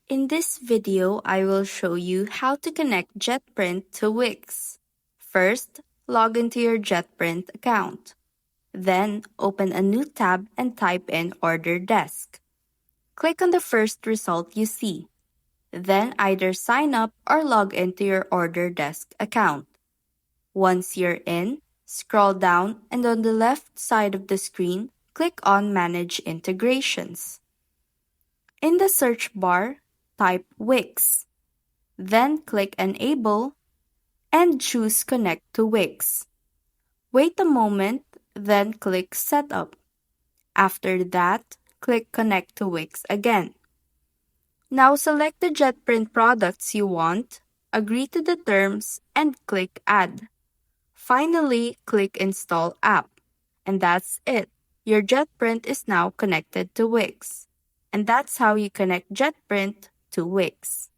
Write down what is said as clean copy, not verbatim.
In this video, I will show you how to connect JetPrint to WIX. First, log into your JetPrint account. Then, open a new tab and type in Order Desk. Click on the first result you see. Then either sign up or log into your Order Desk account. Once you're in, scroll down and on the left side of the screen, click on Manage Integrations. In the search bar, type WIX. Then click Enable and choose Connect to WIX. Wait a moment, then click Setup. After that, click Connect to WIX again. Now select the JetPrint products you want, agree to the terms, and click Add. Finally, click Install App. And that's it. Your JetPrint is now connected to WIX. And that's how you connect JetPrint to WIX.